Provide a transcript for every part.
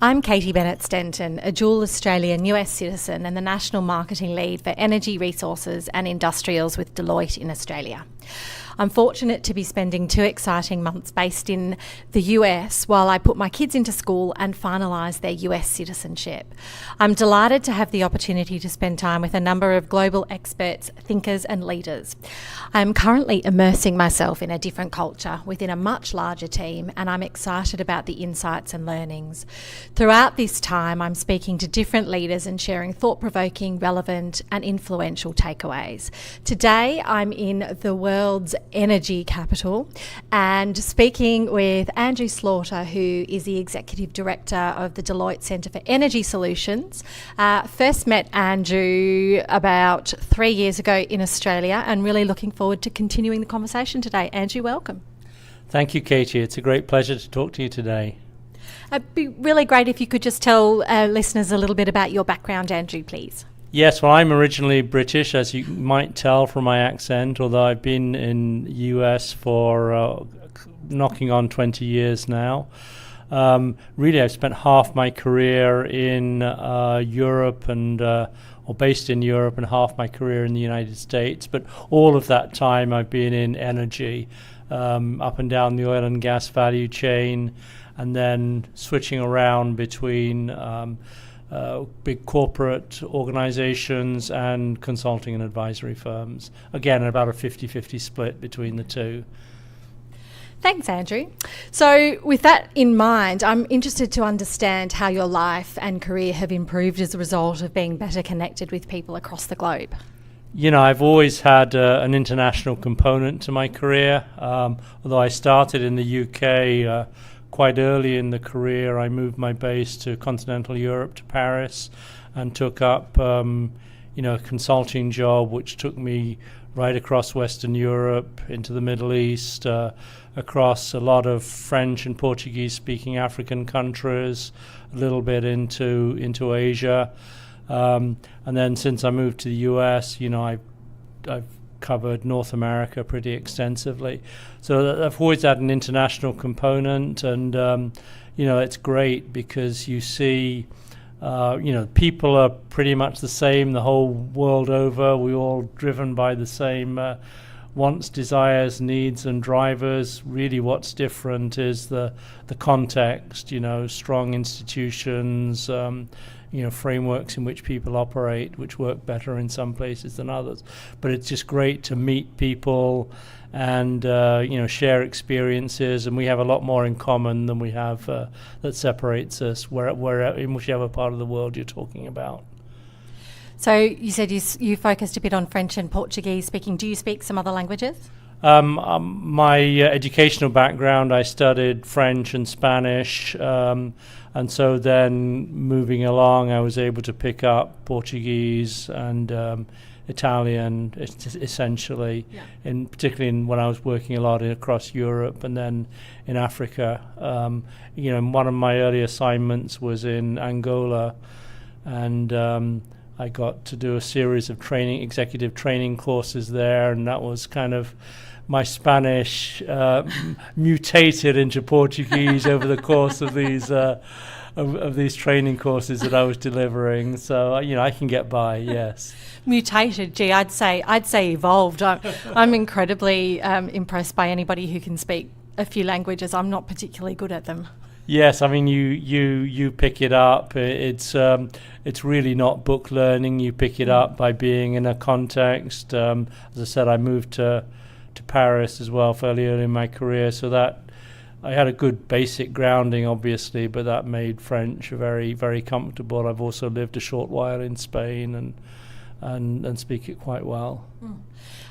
I'm Katie Bennett-Stenton, a dual Australian US citizen and the National Marketing Lead for Energy Resources and Industrials with Deloitte in Australia. I'm fortunate to be spending 2 exciting months based in the US while I put my kids into school and finalise their US citizenship. I'm delighted to have the opportunity to spend time with a number of global experts, thinkers and leaders. I'm currently immersing myself in a different culture within a much larger team, and I'm excited about the insights and learnings. Throughout this time, I'm speaking to different leaders and sharing thought-provoking, relevant and influential takeaways. Today, I'm in the world's energy capital and speaking with Andrew Slaughter, who is the Executive Director of the Deloitte Centre for Energy Solutions. First met Andrew about 3 years ago in Australia, and really looking forward to continuing the conversation today. Andrew, welcome. Thank you, Katie. It's a great pleasure to talk to you today. It'd be really great if you could just tell listeners a little bit about your background, Andrew, please. Yes, well, I'm originally British, as you might tell from my accent, although I've been in the US for knocking on 20 years now. Really, I've spent half my career in Europe or based in Europe, and half my career in the United States. But all of that time I've been in energy, up and down the oil and gas value chain, and then switching around between big corporate organizations and consulting and advisory firms. Again, about a 50-50 split between the two. Thanks, Andrew. So with that in mind, I'm interested to understand how your life and career have improved as a result of being better connected with people across the globe. You know, I've always had an international component to my career. Although I started in the UK quite early in the career, I moved my base to continental Europe, to Paris, and took up a consulting job which took me right across Western Europe, into the Middle East, across a lot of French and Portuguese-speaking African countries, a little bit into Asia. And then since I moved to the US, I've covered North America pretty extensively. So I've always had an international component, and it's great because you see people are pretty much the same the whole world over. We're all driven by the same wants, desires, needs and drivers. Really what's different is the context, strong institutions, frameworks in which people operate, which work better in some places than others. But it's just great to meet people and share experiences, and we have a lot more in common than we have that separates us, where in whichever part of the world you're talking about. So you said you focused a bit on French and Portuguese speaking. Do you speak some other languages? My educational background, I studied French and Spanish, and so then moving along, I was able to pick up Portuguese and Italian, essentially, particularly when I was working a lot across Europe and then in Africa. One of my early assignments was in Angola, and I got to do a series of executive training courses there, and that was kind of my Spanish mutated into Portuguese over the course of these training courses that I was delivering. So I can get by, yes. Mutated, gee, I'd say evolved. I'm incredibly impressed by anybody who can speak a few languages. I'm not particularly good at them. Yes, I mean you pick it up. It's really not book learning. You pick it up by being in a context. As I said, I moved to Paris as well fairly early in my career, so that I had a good basic grounding, obviously, but that made French very, very comfortable. I've also lived a short while in Spain and speak it quite well.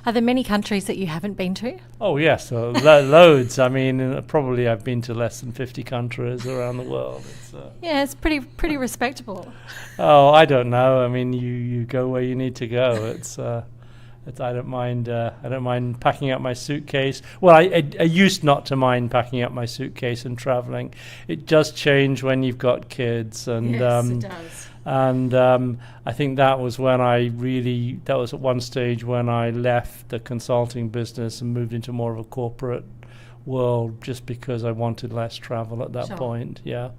Are there many countries that you haven't been to? Oh yes, loads. I mean, probably I've been to less than 50 countries around the world. It's pretty respectable. Oh, I don't know. I mean, you go where you need to go. I don't mind packing up my suitcase. Well, I used not to mind packing up my suitcase and traveling. It does change when you've got kids, and yes, it does. And I think that was at one stage when I left the consulting business and moved into more of a corporate world just because I wanted less travel at that Sure. point. Yeah.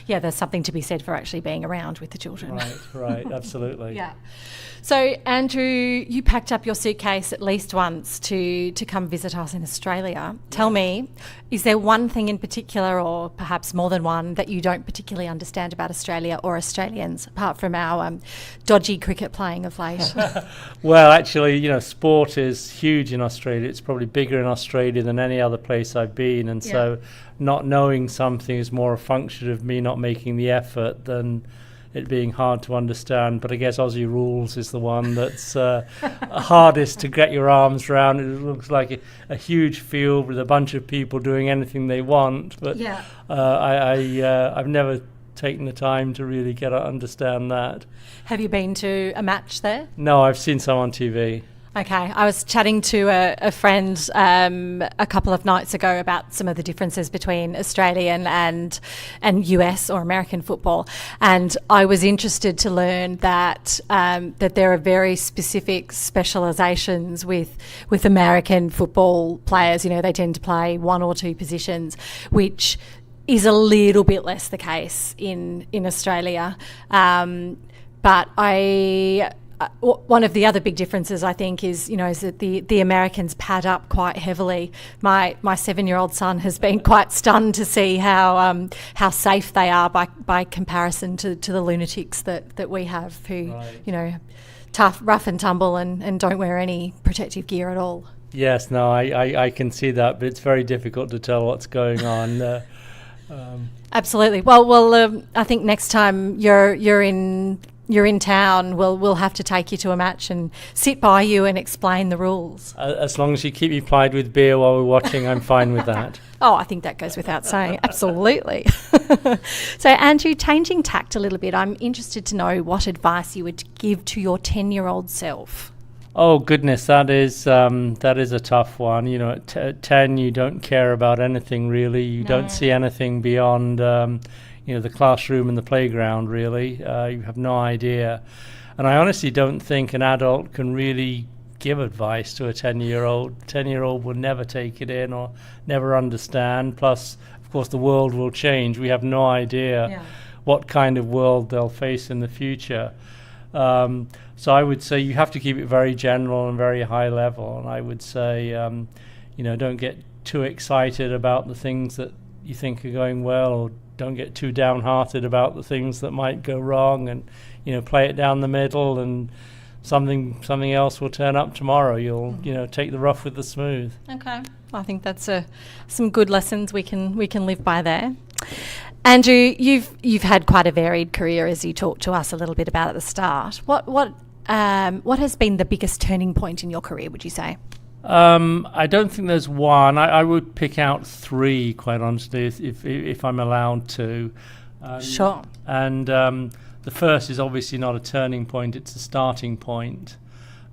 Yeah, there's something to be said for actually being around with the children. Right, absolutely. Yeah. So, Andrew, you packed up your suitcase at least once to come visit us in Australia. Tell me, is there one thing in particular, or perhaps more than one, that you don't particularly understand about Australia or Australians, apart from our dodgy cricket playing of late? Well, actually, sport is huge in Australia. It's probably bigger in Australia than any other place I've been. And so not knowing something is more a function of me not making the effort than it being hard to understand. But I guess Aussie rules is the one that's hardest to get your arms around. It looks like a huge field with a bunch of people doing anything they want. But I've never taken the time to really get to understand that. Have you been to a match there? No, I've seen some on TV. Okay, I was chatting to a friend a couple of nights ago about some of the differences between Australian and US or American football, and I was interested to learn that that there are very specific specialisations with American football players. They tend to play one or two positions, which is a little bit less the case in Australia. But one of the other big differences, I think, is that the Americans pad up quite heavily. My 7-year-old son has been quite stunned to see how safe they are by comparison to the lunatics that we have, who tough, rough and tumble, and don't wear any protective gear at all. Yes, no, I can see that, but it's very difficult to tell what's going on. Absolutely. Well, I think next time you're in town, we'll have to take you to a match and sit by you and explain the rules. As long as you keep me plied with beer while we're watching, I'm fine with that. Oh, I think that goes without saying. Absolutely. So, Andrew, changing tact a little bit, I'm interested to know what advice you would give to your 10-year-old self. Oh, goodness, that is a tough one. At 10, you don't care about anything, really. You don't see anything beyond the classroom and the playground, really. You have no idea. And I honestly don't think an adult can really give advice to a 10-year-old. 10-year-old will never take it in or never understand. Plus, of course, the world will change. We have no idea what kind of world they'll face in the future. So I would say you have to keep it very general and very high level. And I would say, don't get too excited about the things that you think are going well, or don't get too downhearted about the things that might go wrong, and play it down the middle, and something else will turn up tomorrow. You'll take the rough with the smooth. Okay, I think that's some good lessons we can live by there. Andrew, you've had quite a varied career, as you talked to us a little bit about at the start. What has been the biggest turning point in your career, would you say? I don't think there's one. I would pick out three, quite honestly, if I'm allowed to. Sure. And the first is obviously not a turning point; it's a starting point.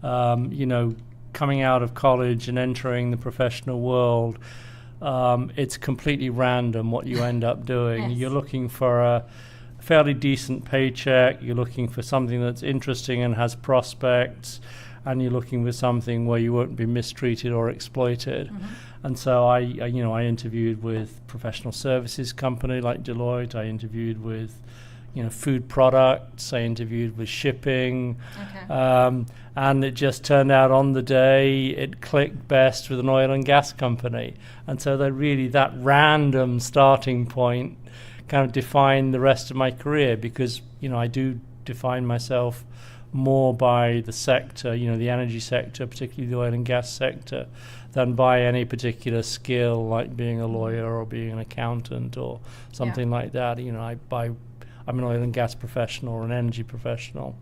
Coming out of college and entering the professional world, it's completely random what you end up doing. Yes. You're looking for a fairly decent paycheck. You're looking for something that's interesting and has prospects. And you're looking for something where you won't be mistreated or exploited. Mm-hmm. And so I interviewed with professional services company like Deloitte. I interviewed with, food products. I interviewed with shipping. Okay. And it just turned out on the day it clicked best with an oil and gas company. And so that random starting point kind of defined the rest of my career, because, I do define myself more by the sector, the energy sector, particularly the oil and gas sector, than by any particular skill like being a lawyer or being an accountant or something like that. I'm an oil and gas professional or an energy professional.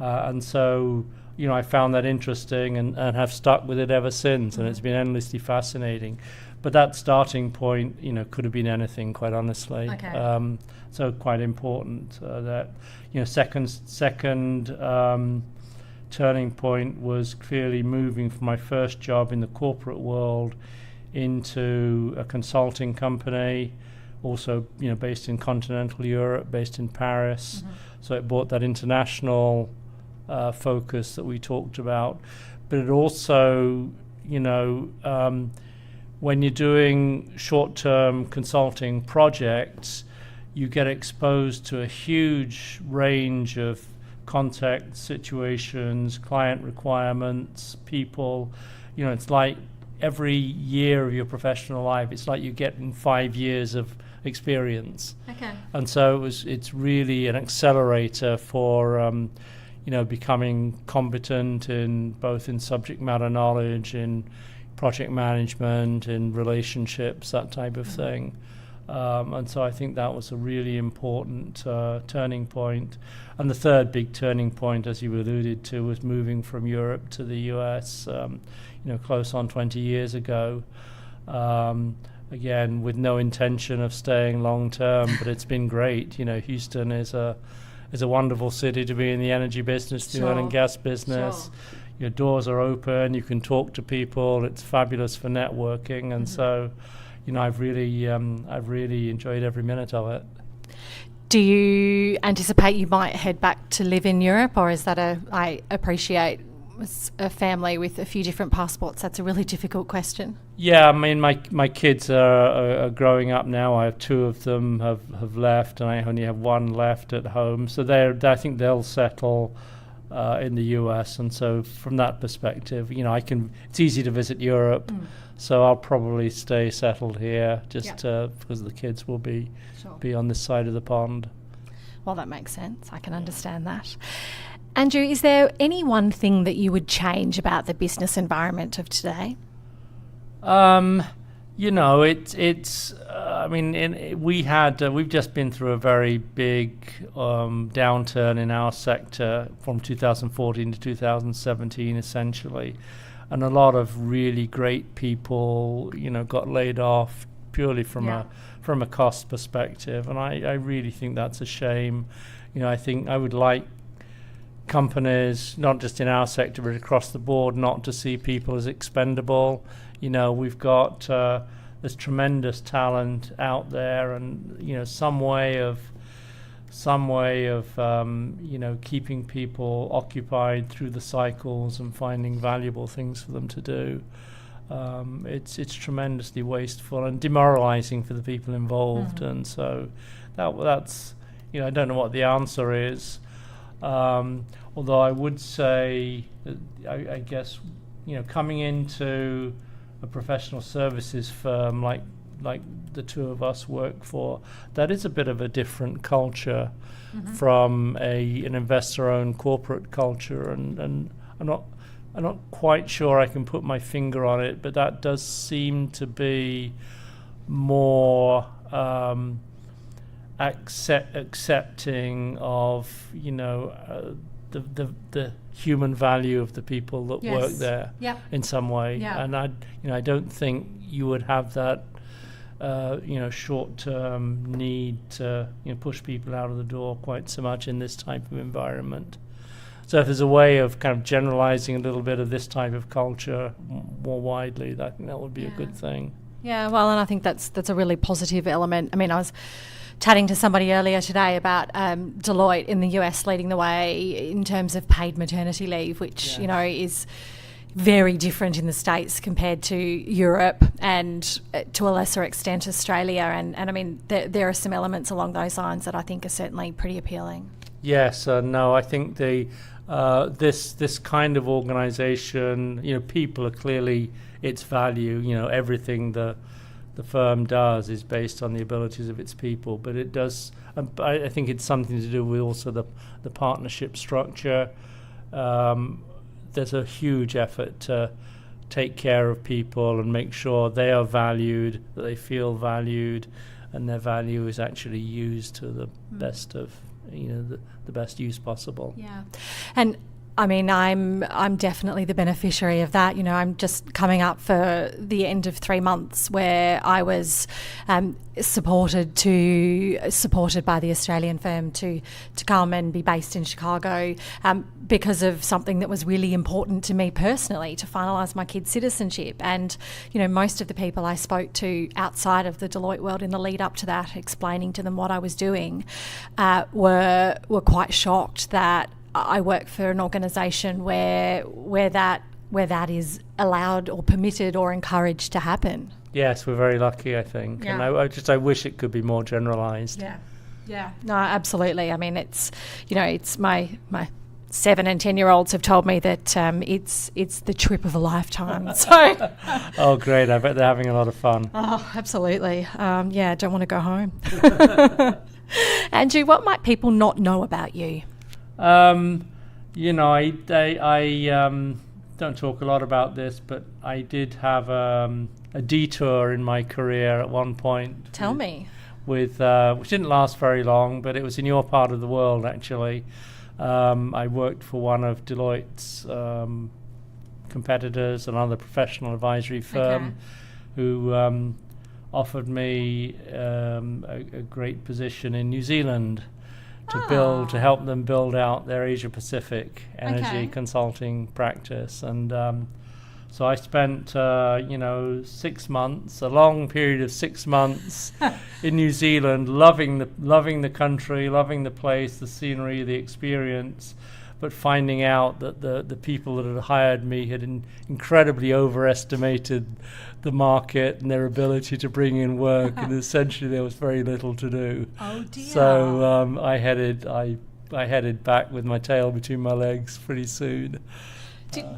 And so, I found that interesting and have stuck with it ever since, and it's been endlessly fascinating. But that starting point, could have been anything, quite honestly. Okay. So quite important that, second turning point was clearly moving from my first job in the corporate world into a consulting company, also, based in continental Europe, based in Paris. Mm-hmm. So it brought that international focus that we talked about. But it also, when you're doing short-term consulting projects, you get exposed to a huge range of context, situations, client requirements, people. It's like every year of your professional life, it's like you're getting 5 years of experience. Okay. And so it's really an accelerator for becoming competent in both in subject matter knowledge, in project management, in relationships, that type of thing. And so I think that was a really important turning point. And the third big turning point, as you alluded to, was moving from Europe to the US, close on 20 years ago. Again, with no intention of staying long term, but it's been great. Houston is a wonderful city to be in the energy business, the oil and gas business. Sure. Your doors are open, you can talk to people, it's fabulous for networking, and so I've really enjoyed every minute of it. Do you anticipate you might head back to live in Europe, or is that I appreciate a family with a few different passports? That's a really difficult question. Yeah, I mean, my kids are growing up now. I have two of them have left, and I only have one left at home. So I think they'll settle in the US, and so from that perspective, it's easy to visit Europe. So I'll probably stay settled here just because the kids will be on this side of the pond. Well, that makes sense. I can understand that. Andrew, is there any one thing that you would change about the business environment of today? We've just been through a very big downturn in our sector from 2014 to 2017, essentially. And a lot of really great people, got laid off purely from a cost perspective. And I really think that's a shame. I think I would like companies, not just in our sector, but across the board, not to see people as expendable. We've got this tremendous talent out there, and some way of keeping people occupied through the cycles and finding valuable things for them to do. It's tremendously wasteful and demoralizing for the people involved, and so that's I don't know what the answer is. Although I would say that I guess coming into a professional services firm like the two of us work for, that is a bit of a different culture from an investor-owned corporate culture, and I'm not quite sure I can put my finger on it, but that does seem to be more accepting of the human value of the people that work there in some way. And I don't think you would have that short-term need to push people out of the door quite so much in this type of environment. So if there's a way of kind of generalizing a little bit of this type of culture more widely, I think that would be a good thing. Yeah, well, and I think that's a really positive element. I mean, I was chatting to somebody earlier today about Deloitte in the US leading the way in terms of paid maternity leave, which is very different in the States compared to Europe and to a lesser extent Australia. And I mean, there are some elements along those lines that I think are certainly pretty appealing. Yes, no, I think this kind of organisation, people are clearly its value. Everything the firm does is based on the abilities of its people, but it does. I think it's something to do with also the partnership structure. There's a huge effort to take care of people and make sure they are valued, that they feel valued, and their value is actually used to the best of the best use possible. Yeah, and I mean, I'm definitely the beneficiary of that. I'm just coming up for the end of 3 months where I was supported by the Australian firm to come and be based in Chicago because of something that was really important to me personally, to finalise my kids' citizenship. And most of the people I spoke to outside of the Deloitte world in the lead up to that, explaining to them what I was doing, were quite shocked that I work for an organisation where that is allowed or permitted or encouraged to happen. Yes, we're very lucky, I think. Yeah. And I wish it could be more generalised. Yeah. No, absolutely. I mean, it's my 7 and 10-year-olds have told me that it's the trip of a lifetime. So. Oh, great! I bet they're having a lot of fun. Oh, absolutely. I don't want to go home. Andrew, what might people not know about you? I don't talk a lot about this, but I did have a detour in my career at one point. Tell me. Which didn't last very long, but it was in your part of the world, actually. I worked for one of Deloitte's competitors, another professional advisory firm, who offered me a great position in New Zealand to help them build out their Asia Pacific energy consulting practice. And so I spent 6 months, a long period of 6 months in New Zealand, loving the country, loving the place, the scenery, the experience, but finding out that the people that had hired me had incredibly overestimated the market and their ability to bring in work, and essentially there was very little to do. Oh dear. So I headed back with my tail between my legs pretty soon.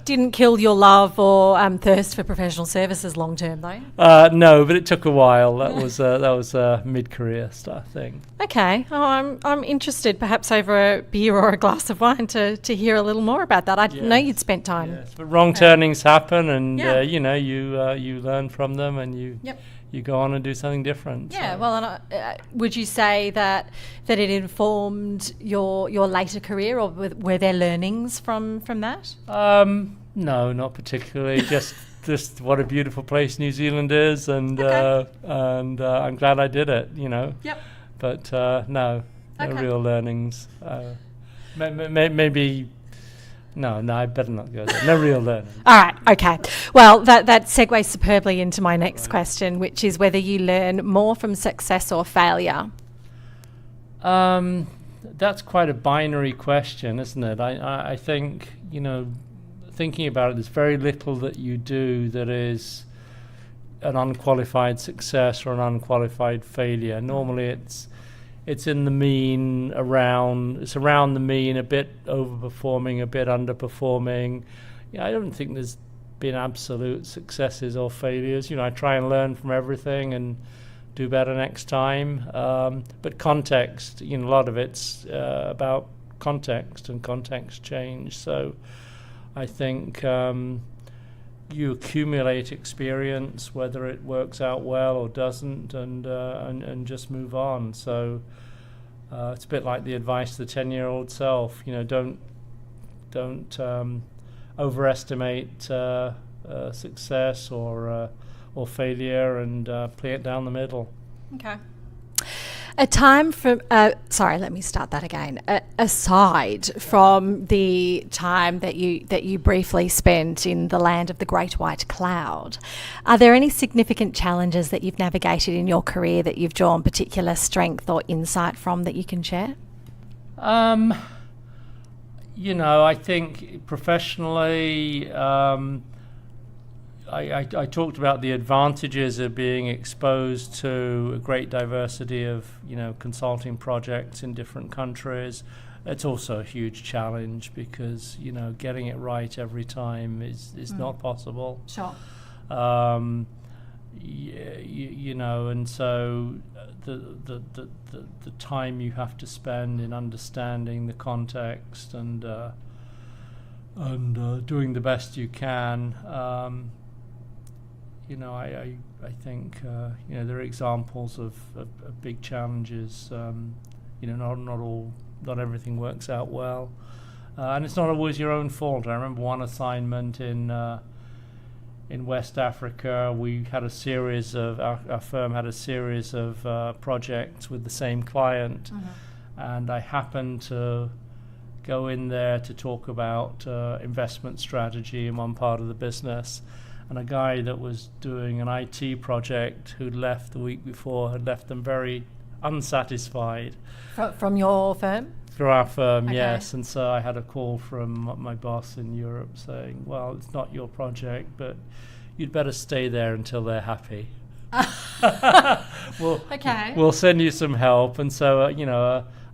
Didn't kill your love or thirst for professional services long term, though? No, but it took a while. That was a mid-career thing. Okay. Oh, I'm interested, perhaps over a beer or a glass of wine, to hear a little more about that. I didn't know you'd spent time. Yes, but wrong turnings happen, and you learn from them, and you go on and do something different. Yeah. So. Well, and would you say that it informed your later career, or were there learnings from that? No, not particularly. just what a beautiful place New Zealand is, and I'm glad I did it. Yep. But no real learnings. Maybe. No, I better not go there. No real learning. All right, okay. Well, that segues superbly into my next question, which is whether you learn more from success or failure. That's quite a binary question, isn't it? I think, thinking about it, there's very little that you do that is an unqualified success or an unqualified failure. Normally it's in the mean, it's around the mean, a bit overperforming, a bit underperforming. I don't think there's been absolute successes or failures. I try and learn from everything and do better next time. But context, a lot of it's about context and context change. So I think you accumulate experience, whether it works out well or doesn't, and just move on. So it's a bit like the advice to the 10-year-old self. Don't overestimate success or failure, and play it down the middle. Okay. A time from let me start that again. Aside from the time that you briefly spent in the land of the Great White Cloud, are there any significant challenges that you've navigated in your career that you've drawn particular strength or insight from that you can share? I think professionally, I talked about the advantages of being exposed to a great diversity of consulting projects in different countries. It's also a huge challenge because getting it right every time is not possible. Sure. And so the time you have to spend in understanding the context and doing the best you can. I think there are examples of big challenges. Not everything works out well, and it's not always your own fault. I remember one assignment in West Africa. We had a series of our firm had a series of projects with the same client, and I happened to go in there to talk about investment strategy in one part of the business. And a guy that was doing an IT project who'd left the week before had left them very unsatisfied. From your firm? Through our firm, yes. And so I had a call from my boss in Europe saying, well, it's not your project, but you'd better stay there until they're happy. We'll send you some help. And so, I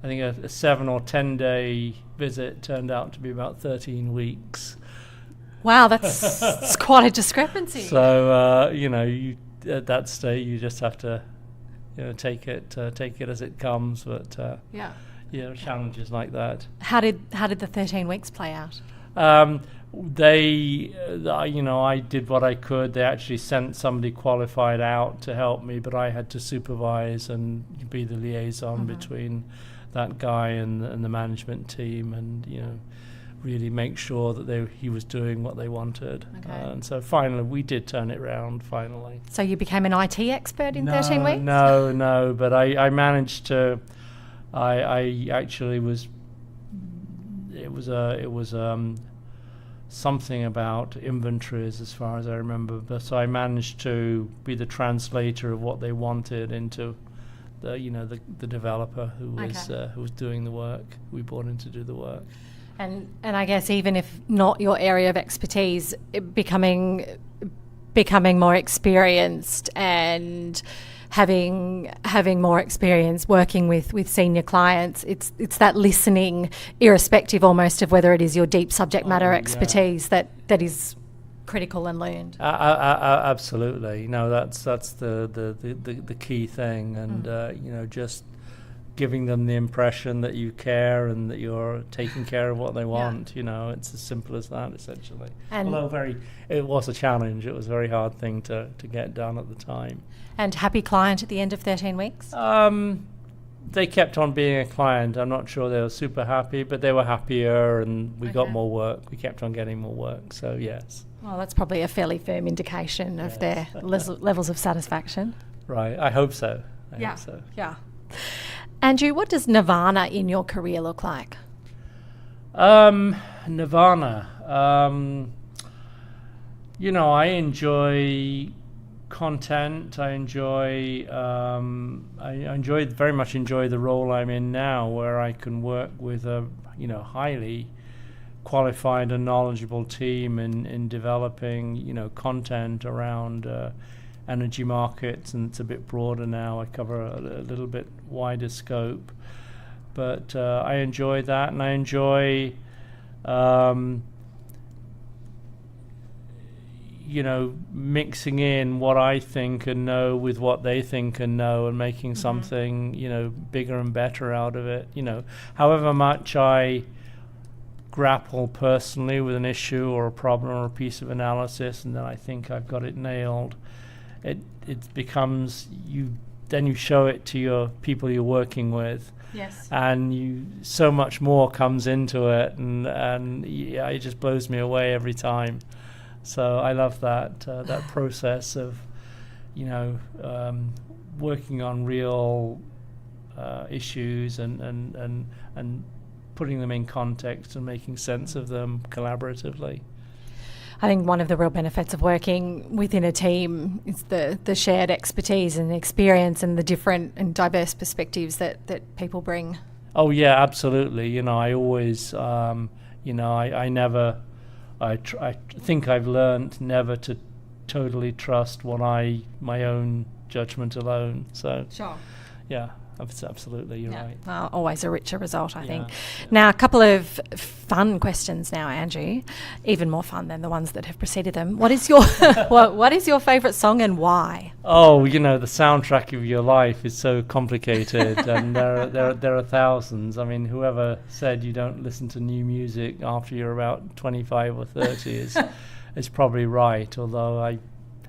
think a 7 or 10 day visit turned out to be about 13 weeks. Wow, that's quite a discrepancy. So, you at that stage, you just have to, take it as it comes. But challenges like that. How did the 13 weeks play out? I did what I could. They actually sent somebody qualified out to help me, but I had to supervise and be the liaison between that guy and the management team, and really make sure that he was doing what they wanted. Okay. And so finally, we did turn it round. Finally. So you became an IT expert in 13 weeks? No, but I managed to. I actually was. It was something about inventories, as far as I remember. But so I managed to be the translator of what they wanted into the developer who was doing the work. We brought in to do the work. And I guess even if not your area of expertise, becoming more experienced and having more experience working with senior clients, it's that listening, irrespective almost of whether it is your deep subject matter expertise, that is critical and learned. Absolutely. No, that's the key thing, and just giving them the impression that you care and that you're taking care of what they want. It's as simple as that, essentially. And although it was a challenge. It was a very hard thing to get done at the time. And happy client at the end of 13 weeks? They kept on being a client. I'm not sure they were super happy, but they were happier, and we got more work. We kept on getting more work, so yes. Well, that's probably a fairly firm indication of their levels of satisfaction. Right, I hope so. I hope so. Yeah. Andrew, what does nirvana in your career look like? Nirvana. I enjoy content. I very much enjoy the role I'm in now, where I can work with a highly qualified and knowledgeable team in developing content around energy markets, and it's a bit broader now. I cover a little bit wider scope, but I enjoy that, and I enjoy mixing in what I think and know with what they think and know, and making something bigger and better out of it. However much I grapple personally with an issue or a problem or a piece of analysis, and then I think I've got it nailed, it becomes then you show it to your people you're working with. Yes. And so much more comes into it, and it just blows me away every time. So I love that process of working on real issues and putting them in context and making sense of them collaboratively. I think one of the real benefits of working within a team is the shared expertise and experience and the different and diverse perspectives that people bring. Oh yeah, absolutely. I always, I think I've learned never to totally trust my own judgment alone. So sure. Yeah. Absolutely, you're right. Well, always a richer result, I think. Yeah. Now, a couple of fun questions now, Andrew. Even more fun than the ones that have preceded them. What is your what is your favourite song and why? Oh, the soundtrack of your life is so complicated, and there are thousands. I mean, whoever said you don't listen to new music after you're about 25 or 30 is probably right. Although I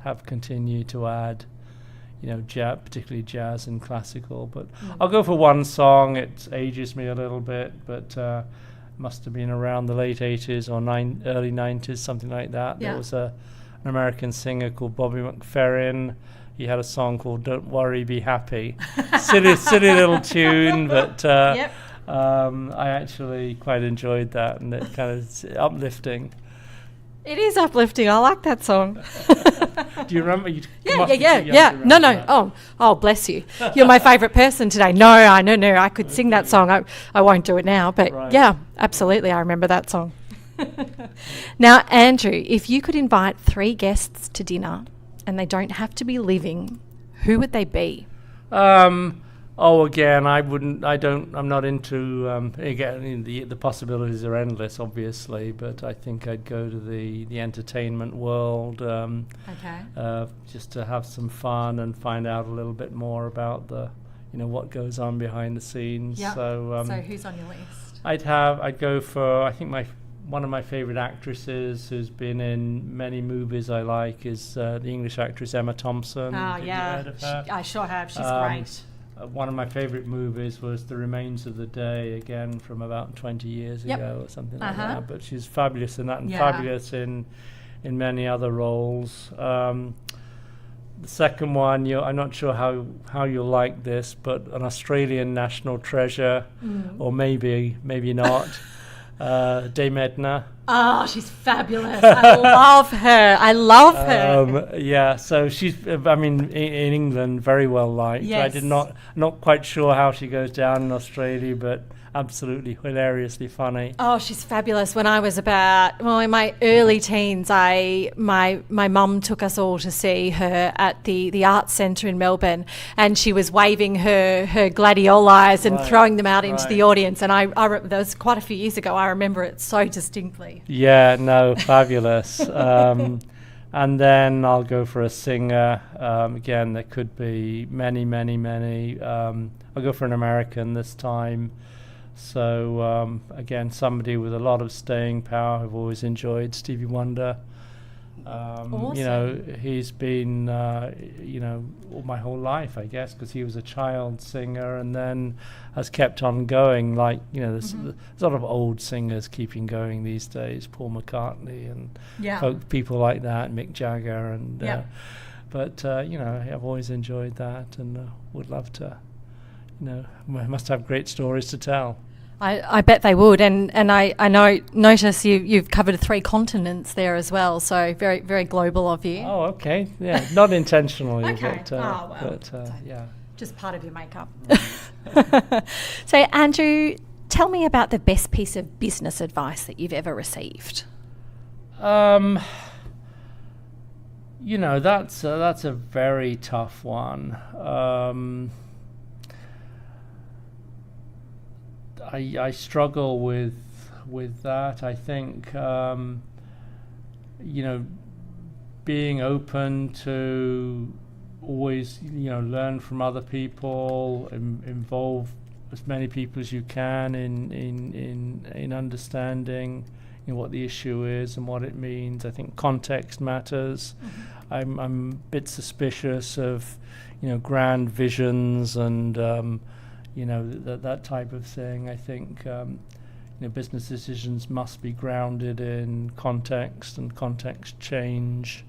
have continued to add particularly jazz and classical, but I'll go for one song. It ages me a little bit, but must have been around the late 80s or early 90s, something like that. Yeah. There was an American singer called Bobby McFerrin. He had a song called "Don't Worry, Be Happy." silly little tune, but I actually quite enjoyed that, and it kind of uplifting. It is uplifting. I like that song. Do you remember? Yeah. No. Oh, bless you. You're my favourite person today. No. I could sing that song. I won't do it now, but right. Yeah, absolutely. I remember that song. Now, Andrew, if you could invite 3 guests to dinner, and they don't have to be living, who would they be? Again, I'm not into, again, the possibilities are endless, obviously, but I think I'd go to the entertainment world, just to have some fun and find out a little bit more about what goes on behind the scenes. Yep. So who's on your list? I'd go for, I think one of my favorite actresses who's been in many movies I like is the English actress Emma Thompson. Have you heard of her? I sure have. She's great. One of my favorite movies was The Remains of the Day, again from about 20 years ago or something like that. But she's fabulous in that, and fabulous in many other roles. The second one, I'm not sure how you'll like this, but an Australian national treasure, or maybe not, Dame Edna. Oh, she's fabulous. I love her. So she's, in England, very well liked. Yes. Not quite sure how she goes down in Australia, but absolutely hilariously funny. Oh, she's fabulous. When I was in my early teens, my mum took us all to see her at the Arts Centre in Melbourne, and she was waving her gladiolis and throwing them out into the audience. And that was quite a few years ago. I remember it so distinctly. Yeah, no, fabulous. And then I'll go for a singer. Again, there could be many. I'll go for an American this time. So again, somebody with a lot of staying power. I've always enjoyed Stevie Wonder. Awesome. He's been all my whole life, I guess, because he was a child singer and then has kept on going. There's a lot of old singers keeping going these days. Paul McCartney and people like that, Mick Jagger, and I've always enjoyed that and would love to. Must have great stories to tell. I bet they would, and I notice you've covered 3 continents there as well, so very, very global of you. Oh, okay, yeah, not intentionally, okay. but just part of your makeup. So, Andrew, tell me about the best piece of business advice that you've ever received. That's a very tough one. I struggle with that. I think being open to always learn from other people, involve as many people as you can in understanding what the issue is and what it means. I think context matters. I'm a bit suspicious of grand visions and that type of thing. I think business decisions must be grounded in context and context change,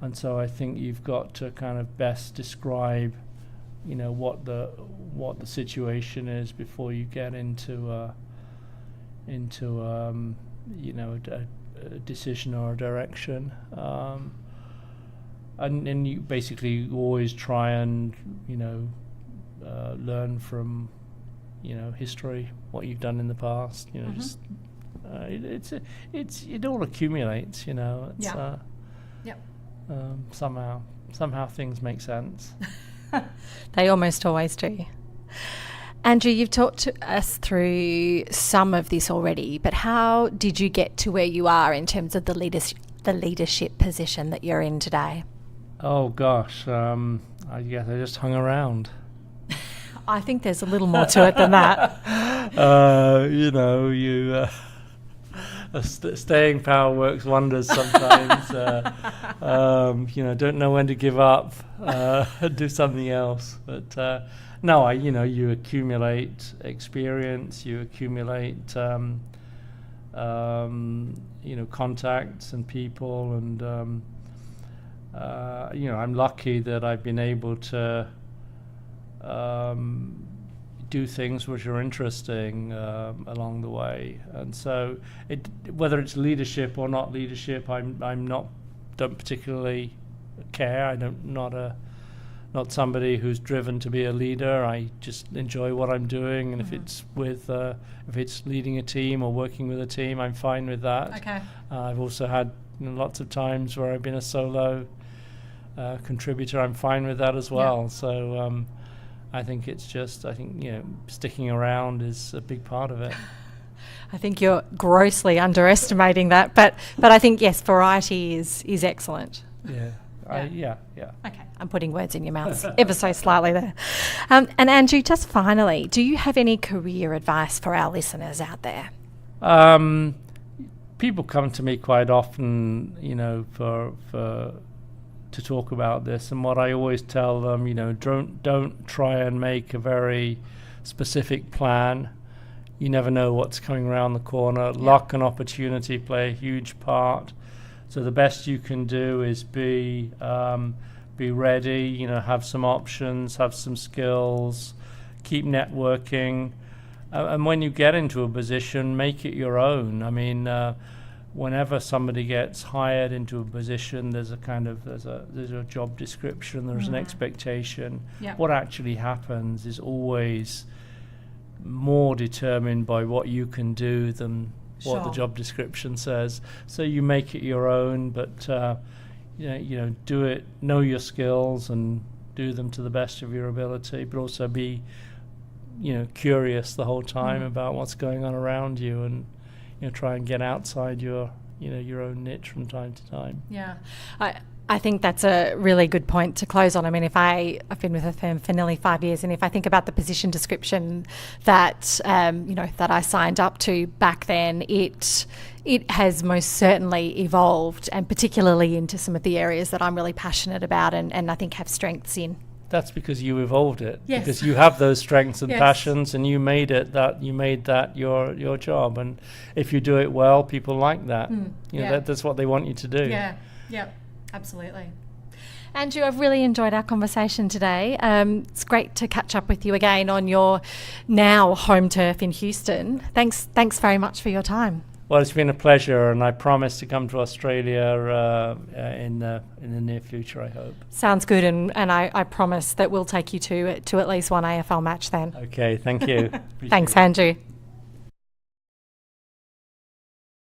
and so I think you've got to kind of best describe what the situation is before you get into a decision or a direction, and you basically always try and learn from history, what you've done in the past. Just it all accumulates. Somehow things make sense. They almost always do. Andrew, you've talked to us through some of this already, but how did you get to where you are in terms of the leadership position that you're in today? Oh gosh, I guess I just hung around. I think there's a little more to it than that. Staying power works wonders sometimes. Don't know when to give up, do something else. But no, you accumulate experience, you accumulate, contacts and people, and I'm lucky that I've been able to do things which are interesting along the way, and so whether it's leadership or not leadership, don't particularly care. I'm not somebody who's driven to be a leader. I just enjoy what I'm doing, and if it's leading a team or working with a team, I'm fine with that. Okay. I've also had lots of times where I've been a solo contributor, I'm fine with that as well. So I think it's just, sticking around is a big part of it. I think you're grossly underestimating that, but I think, yes, variety is excellent. Yeah. Okay, I'm putting words in your mouth ever so slightly there. And Andrew, just finally, do you have any career advice for our listeners out there? People come to me quite often, to talk about this, and what I always tell them, don't try and make a very specific plan. You never know what's coming around the corner. Luck and opportunity play a huge part. So the best you can do is be ready, have some options, have some skills, keep networking, and when you get into a position, make it your own. I mean, whenever somebody gets hired into a position, there's a job description, there's an expectation. What actually happens is always more determined by what you can do than what the job description says. So you make it your own, but do it, know your skills and do them to the best of your ability, but also be curious the whole time about what's going on around you, and try and get outside your own niche from time to time. I think that's a really good point to close on. I mean, I've been with a firm for nearly 5 years, and if I think about the position description that that I signed up to back then, it has most certainly evolved, and particularly into some of the areas that I'm really passionate about and I think have strengths in. That's because you evolved it. Yes. Because you have those strengths and passions, and you made that your job. And if you do it well, people like that. That's what they want you to do. Yeah. Absolutely. Andrew, I've really enjoyed our conversation today. It's great to catch up with you again on your now home turf in Houston. Thanks very much for your time. Well, it's been a pleasure, and I promise to come to Australia in the near future, I hope. Sounds good, and I promise that we'll take you to at least one AFL match then. Okay, thank you. Thanks, Andrew.